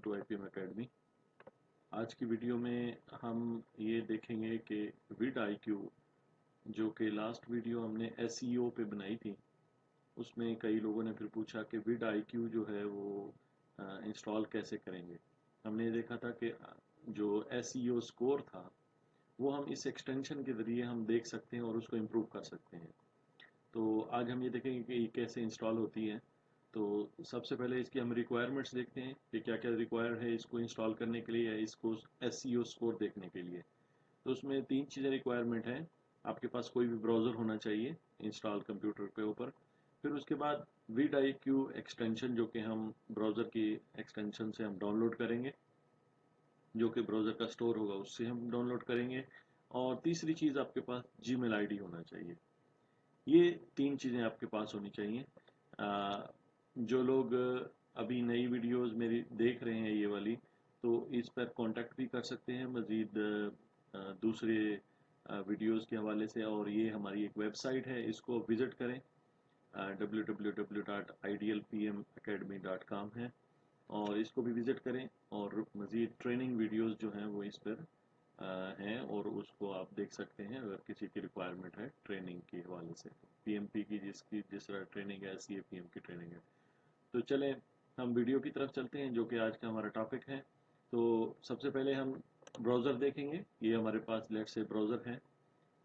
To IPM academy. आज की video में हम ये देखेंगे कि विड IQ, जो कि लास्ट वीडियो हमने SEO पे बनाई थी, उसमें कई लोगों ने फिर पूछा कि विड IQ जो है वो इंस्टॉल कैसे करेंगे। हमने ये देखा था कि जो SEO स्कोर था वो हम इस एक्सटेंशन के ज़रिए हम देख सकते हैं और उसको इम्प्रूव कर सकते हैं। तो आज हम ये देखेंगे कि ये कैसे इंस्टॉल होती है। तो सबसे पहले इसकी हम रिक्वायरमेंट्स देखते हैं कि क्या क्या रिक्वायर्ड है इसको इंस्टॉल करने के लिए या इसको SEO स्कोर देखने के लिए। तो उसमें 3 चीज़ें रिक्वायरमेंट हैं। आपके पास कोई भी ब्राउज़र होना चाहिए इंस्टॉल कंप्यूटर के ऊपर। फिर उसके बाद विड IQ एक्सटेंशन, जो कि हम ब्राउज़र की एक्सटेंशन से हम डाउनलोड करेंगे, जो कि ब्राउज़र का स्टोर होगा उससे हम डाउनलोड करेंगे। और तीसरी चीज़, आपके पास Gmail ID होना चाहिए। ये 3 चीज़ें आपके पास होनी चाहिए। जो लोग अभी नई वीडियोस मेरी देख रहे हैं ये वाली, तो इस पर कांटेक्ट भी कर सकते हैं मज़ीद दूसरे वीडियोस के हवाले से। और ये हमारी एक वेबसाइट है, इसको विज़िट करें, www.idealpmacademy.com है, और इसको भी विज़िट करें। और मज़ीद ट्रेनिंग वीडियोस जो हैं वो इस पर हैं और उसको आप देख सकते हैं अगर किसी की रिक्वायरमेंट है ट्रेनिंग के हवाले से। PMP की जिस तरह ट्रेनिंग है, SEAPM की ट्रेनिंग है। तो चलें हम वीडियो की तरफ चलते हैं, जो कि आज का हमारा टॉपिक है। तो सबसे पहले हम ब्राउज़र देखेंगे। ये हमारे पास लेट से ब्राउज़र है,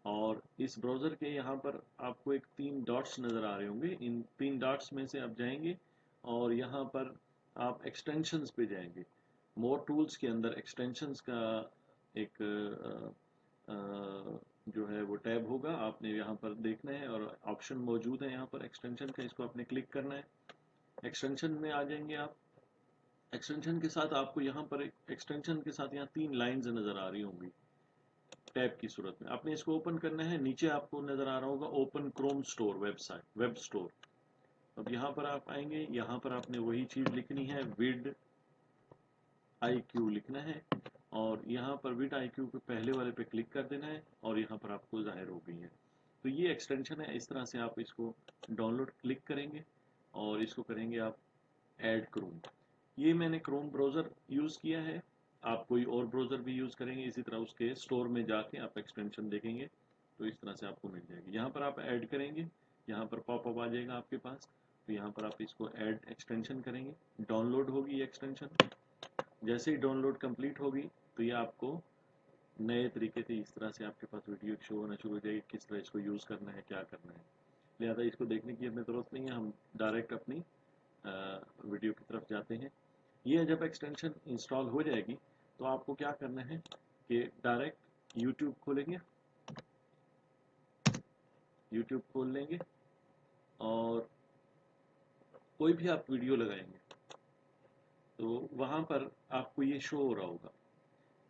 और इस ब्राउज़र के यहाँ पर आपको एक 3 डॉट्स नज़र आ रहे होंगे। इन 3 डॉट्स में से आप जाएंगे और यहाँ पर आप एक्सटेंशंस पे जाएंगे। मोर टूल्स के अंदर एक्सटेंशंस का एक जो है वो टैब होगा, आपने यहाँ पर देखना है और ऑप्शन मौजूद है यहाँ पर एक्सटेंशन का, इसको आपने क्लिक करना है। एक्सटेंशन में आ जाएंगे आप। एक्सटेंशन के साथ आपको यहाँ पर एक्सटेंशन के साथ यहाँ 3 लाइंस नज़र आ रही होंगी टैब की सूरत में। आपने इसको ओपन करना है। नीचे आपको नज़र आ रहा होगा open Chrome store, web store. अब यहाँ पर आप आएंगे, यहाँ पर आपने वही चीज़ लिखनी है, विड IQ लिखना है, और यहाँ पर विड IQ के पहले वाले पे क्लिक कर देना है और यहाँ पर आपको जाहिर हो गई है। तो ये एक्सटेंशन है। इस तरह से आप इसको डाउनलोड क्लिक करेंगे और इसको करेंगे आप ऐड क्रोम। ये मैंने क्रोम ब्राउज़र यूज़ किया है, आप कोई और ब्राउज़र भी यूज़ करेंगे इसी तरह उसके स्टोर में जाके आप एक्सटेंशन देखेंगे तो इस तरह से आपको मिल जाएगी। यहाँ पर आप ऐड करेंगे, यहाँ पर पॉपअप आ जाएगा आपके पास। तो यहाँ पर आप इसको ऐड एक्सटेंशन करेंगे, डाउनलोड होगी ये एक्सटेंशन। जैसे ही डाउनलोड कंप्लीट होगी तो ये आपको नए तरीके से इस तरह से आपके पास वीडियो शो होना शुरू हो जाएगी, किस तरह इसको यूज़ करना है, क्या करना है। लिहाजा इसको देखने की हमें ज़रूरत नहीं है, हम डायरेक्ट अपनी वीडियो की तरफ जाते हैं। ये जब एक्सटेंशन इंस्टॉल हो जाएगी तो आपको क्या करना है कि डायरेक्ट यूट्यूब खोलेंगे, यूट्यूब खोल लेंगे और कोई भी आप वीडियो लगाएंगे तो वहाँ पर आपको ये शो हो रहा होगा,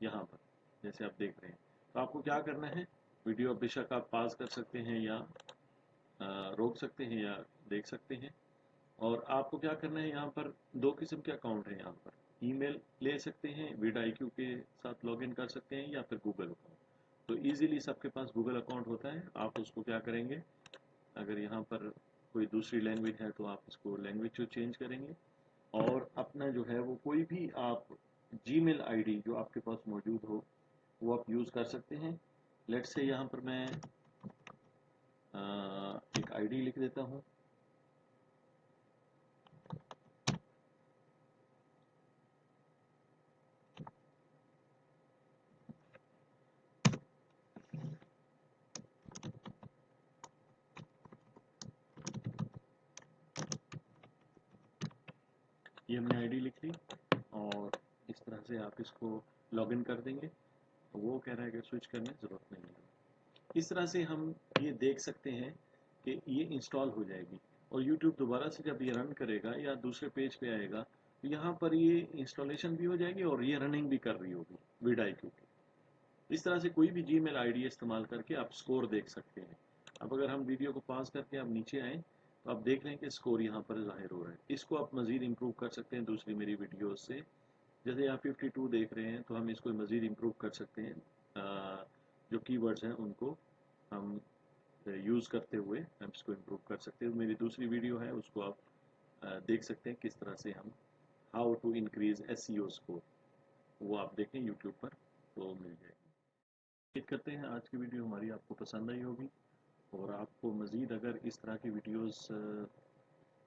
यहाँ पर जैसे आप देख रहे हैं। तो आपको क्या करना है, वीडियो बेशक आप पॉज कर सकते हैं या रोक सकते हैं या देख सकते हैं। और आपको क्या करना है, यहाँ पर 2 किस्म के अकाउंट हैं। यहाँ पर ईमेल ले सकते हैं, विड IQ के साथ लॉगिन कर सकते हैं, या फिर गूगल अकाउंट। तो इजीली सबके पास गूगल अकाउंट होता है। आप उसको क्या करेंगे, अगर यहाँ पर कोई दूसरी लैंग्वेज है तो आप इसको लैंग्वेज को चेंज करेंगे और अपना जो है वो कोई भी आप Gmail ID जो आपके पास मौजूद हो वो आप यूज़ कर सकते हैं। लेट्स से यहाँ पर मैं एक ID लिख देता हूँ। ये हमने ID लिख ली और इस तरह से आप इसको लॉगिन कर देंगे। वो कह रहा है कि स्विच करने की ज़रूरत नहीं है। इस तरह से हम ये देख सकते हैं कि ये इंस्टॉल हो जाएगी और YouTube दोबारा से जब ये रन करेगा या दूसरे पेज पे आएगा तो यहाँ पर ये इंस्टॉलेशन भी हो जाएगी और ये रनिंग भी कर रही होगी विड IQ की। इस तरह से कोई भी Gmail ID इस्तेमाल करके आप स्कोर देख सकते हैं। अब अगर हम वीडियो को पॉज करके आप नीचे आएँ तो आप देख रहे हैं कि स्कोर यहाँ पर ज़ाहिर हो रहा है। इसको आप मज़ीद इम्प्रूव कर सकते हैं दूसरी मेरी वीडियोज़ से। जैसे यहाँ 52 देख रहे हैं तो हम इसको मज़ीद इम्प्रूव कर सकते हैं। जो कीवर्ड्स हैं उनको हम यूज़ करते हुए हम इसको इम्प्रूव कर सकते हैं। मेरी दूसरी वीडियो है उसको आप देख सकते हैं किस तरह से हम how to increase SEO score, वो आप देखें यूट्यूब पर तो मिल जाएगी। उम्मीद करते हैं आज की वीडियो हमारी आपको पसंद आई होगी, और आपको मज़ीद अगर इस तरह की वीडियोस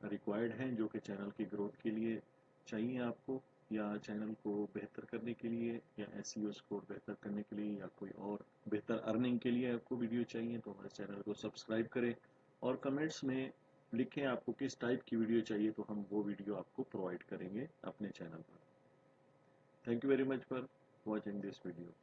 रिक्वायर्ड हैं जो कि चैनल की ग्रोथ के लिए चाहिए आपको, या चैनल को बेहतर करने के लिए, या एसईओ स्कोर बेहतर करने के लिए, या कोई और बेहतर अर्निंग के लिए आपको वीडियो चाहिए, तो हमारे चैनल को सब्सक्राइब करें और कमेंट्स में लिखें आपको किस टाइप की वीडियो चाहिए, तो हम वो वीडियो आपको प्रोवाइड करेंगे अपने चैनल पर। Thank you very much for watching this video.